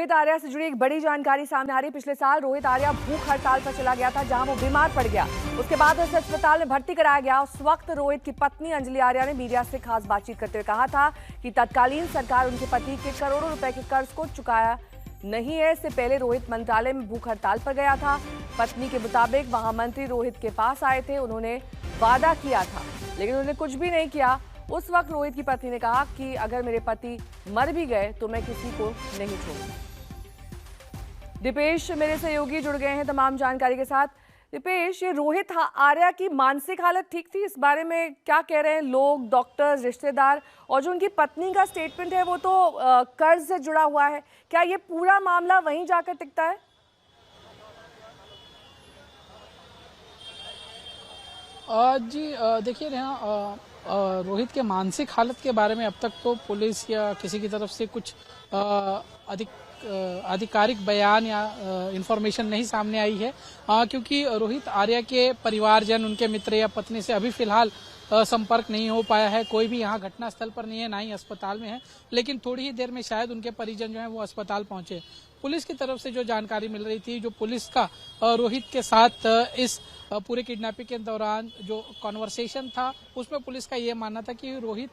रोहित आर्या से जुड़ी एक बड़ी जानकारी सामने आ रही है। पिछले साल रोहित आर्या भूख हड़ताल पर चला गया था, जहां वो बीमार पड़ गया। उसके बाद उसे अस्पताल में भर्ती कराया गया। उस वक्त रोहित की पत्नी अंजलि आर्या ने मीडिया से खास बातचीत करते हुए कहा था कि तत्कालीन सरकार उनके पति के करोड़ों रुपए के कर्ज को चुकाया नहीं है। इससे पहले रोहित मंत्रालय में भूख हड़ताल पर गया था। पत्नी के मुताबिक वहां मंत्री रोहित के पास आए थे, उन्होंने वादा किया था लेकिन उन्होंने कुछ भी नहीं किया। उस वक्त रोहित की पत्नी ने कहा कि अगर मेरे पति मर भी गए तो मैं किसी को नहीं छोड़ूंगी। दीपेश मेरे सहयोगी जुड़ गए हैं तमाम जानकारी के साथ। दीपेश, ये रोहित आर्या की मानसिक हालत ठीक थी? इस बारे में क्या कह रहे हैं लोग, डॉक्टर्स, रिश्तेदार? और जो उनकी पत्नी का स्टेटमेंट है वो तो कर्ज से जुड़ा हुआ है। क्या ये पूरा मामला वहीं जाकर टिकता है? जी देखिए नेहा, रोहित के मानसिक हालत के बारे में अब तक तो पुलिस या किसी की तरफ से कुछ आधिकारिक बयान या इंफॉर्मेशन नहीं सामने आई है, क्योंकि रोहित आर्या के परिवारजन, उनके मित्र या पत्नी से अभी फिलहाल संपर्क नहीं हो पाया है। कोई भी यहाँ घटनास्थल पर नहीं है, ना ही अस्पताल में है, लेकिन थोड़ी ही देर में शायद उनके परिजन जो है वो अस्पताल पहुंचे। पुलिस की तरफ से जो जानकारी मिल रही थी, जो पुलिस का रोहित के साथ इस पूरे किडनैपिंग के दौरान जो कॉन्वर्सेशन था, उसमें पुलिस का ये मानना था कि रोहित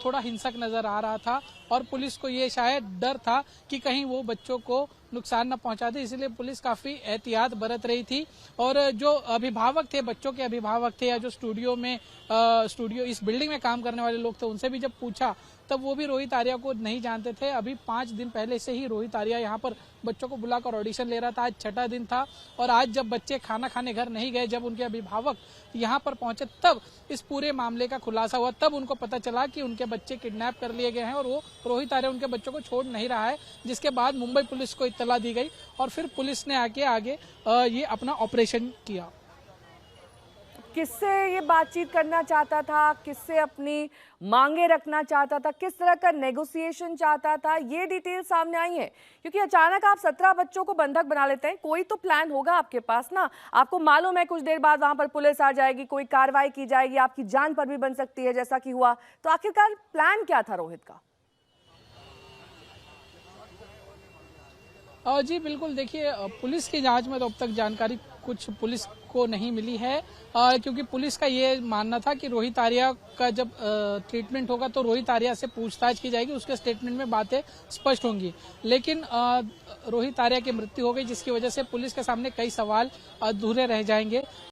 थोड़ा हिंसक नजर आ रहा था और पुलिस को ये शायद डर था कि कहीं वो बच्चों को नुकसान न पहुंचा दे, इसलिए पुलिस काफी एहतियात बरत रही थी। और जो अभिभावक थे, बच्चों के अभिभावक थे, या जो स्टूडियो इस बिल्डिंग में काम करने वाले लोग थे, उनसे भी जब पूछा तब वो भी रोहित आर्या को नहीं जानते थे। अभी 5 दिन पहले से ही रोहित आर्या यहाँ पर बच्चों को बुलाकर ऑडिशन ले रहा था। आज 6ठा दिन था और आज जब बच्चे खाना खाने घर नहीं गए, जब उनके अभिभावक यहाँ पर पहुंचे, तब इस पूरे मामले का खुलासा हुआ। तब उनको पता चला कि उनके बच्चे किडनैप कर लिए गए हैं और वो रोहित आर्या उनके बच्चों को छोड़ नहीं रहा है। जिसके बाद मुंबई पुलिस को इत्तला दी गई और फिर पुलिस ने आगे ये अपना ऑपरेशन किया। किससे ये बातचीत करना चाहता था, किससे अपनी मांगे रखना चाहता था, किस तरह का नेगोशिएशन चाहता था, ये डिटेल सामने आई है? क्योंकि अचानक आप 17 बच्चों को बंधक बना लेते हैं, कोई तो प्लान होगा आपके पास ना। आपको मालूम है कुछ देर बाद वहां पर पुलिस आ जाएगी, कोई कार्रवाई की जाएगी, आपकी जान पर भी बन सकती है, जैसा कि हुआ। तो आखिरकार प्लान क्या था रोहित का? जी बिल्कुल, देखिए पुलिस की जांच में तो अब तक जानकारी कुछ पुलिस को नहीं मिली है, क्योंकि पुलिस का ये मानना था कि रोहित आर्या का जब ट्रीटमेंट होगा तो रोहित आर्या से पूछताछ की जाएगी, उसके स्टेटमेंट में बातें स्पष्ट होंगी। लेकिन रोहित आर्या की मृत्यु हो गई, जिसकी वजह से पुलिस के सामने कई सवाल अधूरे रह जाएंगे।